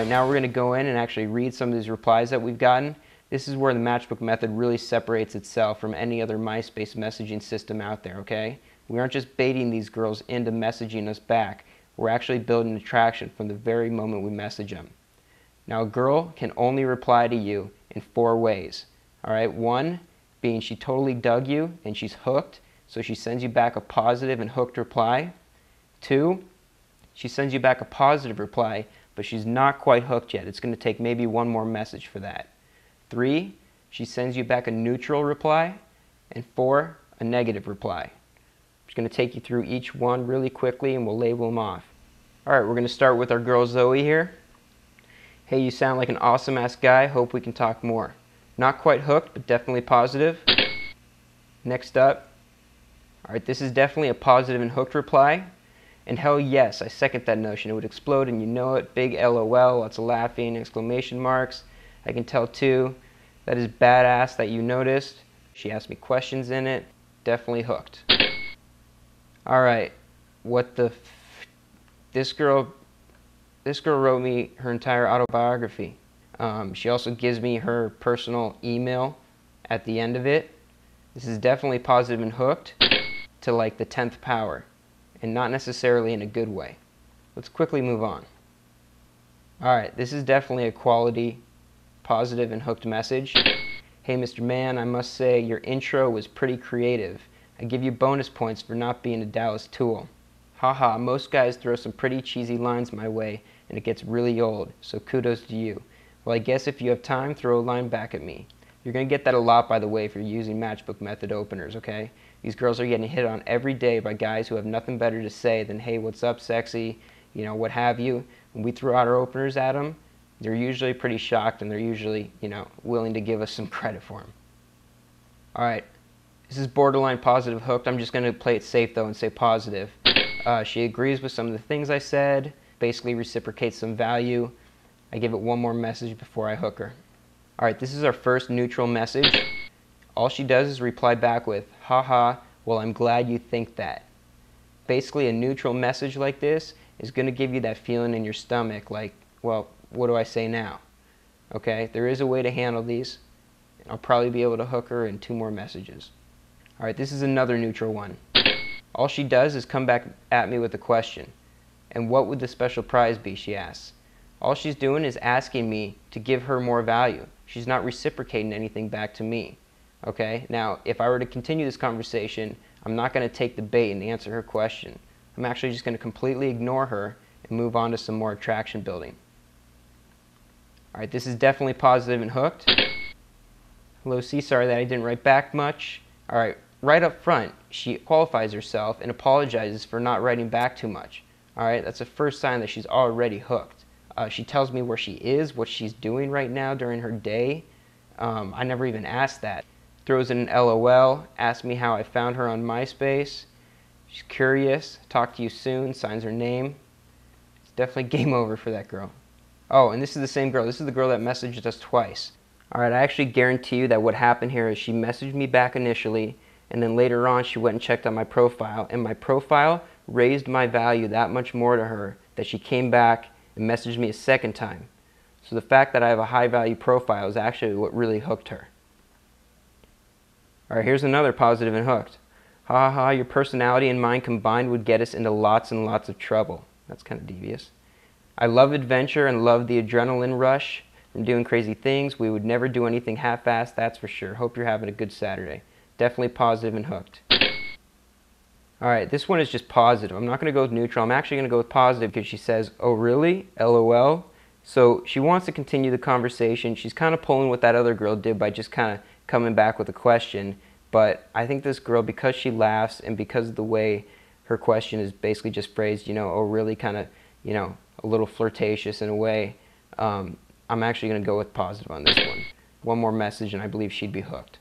Alright, now we're going to go in and actually read some of these replies that we've gotten. This is where the matchbook method really separates itself from any other MySpace messaging system out there, okay? We aren't just baiting these girls into messaging us back. We're actually building attraction from the very moment we message them. Now, a girl can only reply to you in 4 ways. Alright, 1 being she totally dug you and she's hooked, so she sends you back a positive and hooked reply. 2, she sends you back a positive reply, but she's not quite hooked yet. It's going to take maybe 1 more message for that. 3, she sends you back a neutral reply. And 4, a negative reply. I'm just going to take you through each one really quickly and we'll label them off. Alright, we're going to start with our girl Zoe here. Hey, you sound like an awesome ass guy. Hope we can talk more. Not quite hooked, but definitely positive. Next up. Alright, this is definitely a positive and hooked reply. And hell yes, I second that notion. It would explode and you know it. Big LOL, lots of laughing, exclamation marks. I can tell too. That is badass that you noticed. She asked me questions in it. Definitely hooked. Alright, what the this girl wrote me her entire autobiography. She also gives me her personal email at the end of it. This is definitely positive and hooked to like the 10th power. And not necessarily in a good way. Let's quickly move on. Alright, this is definitely a quality, positive and hooked message. Hey Mr. Man, I must say your intro was pretty creative. I give you bonus points for not being a Dallas tool. Haha, most guys throw some pretty cheesy lines my way and it gets really old, so kudos to you. Well, I guess if you have time, throw a line back at me. You're going to get that a lot, by the way, if you're using matchbook method openers, okay? These girls are getting hit on every day by guys who have nothing better to say than, hey, what's up, sexy, you know, what have you. When we throw out our openers at them, they're usually pretty shocked and they're usually, you know, willing to give us some credit for them. Alright, this is borderline positive hooked. I'm just going to play it safe, though, and say positive. She agrees with some of the things I said, basically reciprocates some value. I give it 1 more message before I hook her. Alright, this is our first neutral message. All she does is reply back with, haha, well, I'm glad you think that. Basically, a neutral message like this is going to give you that feeling in your stomach like, well, what do I say now? Okay, there is a way to handle these. I'll probably be able to hook her in 2 more messages. Alright, this is another neutral one. All she does is come back at me with a question. And what would the special prize be, she asks. All she's doing is asking me to give her more value. She's not reciprocating anything back to me. Okay, now if I were to continue this conversation, I'm not going to take the bait and answer her question. I'm actually just going to completely ignore her and move on to some more attraction building. Alright, this is definitely positive and hooked. Hello C, sorry that I didn't write back much. Alright, right up front, she qualifies herself and apologizes for not writing back too much. Alright, that's the first sign that she's already hooked. She tells me where she is, what she's doing right now during her day. I never even asked that. Throws in an LOL, asks me how I found her on MySpace. She's curious, talk to you soon, signs her name. It's definitely game over for that girl. Oh, and this is the same girl. This is the girl that messaged us twice. Alright, I actually guarantee you that what happened here is she messaged me back initially, and then later on she went and checked out my profile, and my profile raised my value that much more to her that she came back and messaged me a second time. So the fact that I have a high value profile is actually what really hooked her. Alright, here's another positive and hooked. Ha ha ha, your personality and mine combined would get us into lots and lots of trouble. That's kind of devious. I love adventure and love the adrenaline rush from doing crazy things. We would never do anything half-assed, that's for sure. Hope you're having a good Saturday. Definitely positive and hooked. Alright, this one is just positive. I'm not going to go with neutral. I'm actually going to go with positive because she says, oh really? LOL. So she wants to continue the conversation. She's kind of pulling what that other girl did by just kind of coming back with a question. But I think this girl, because she laughs and because of the way her question is basically just phrased, you know, oh really, kind of, you know, a little flirtatious in a way, I'm actually going to go with positive on this one. 1 more message and I believe she'd be hooked.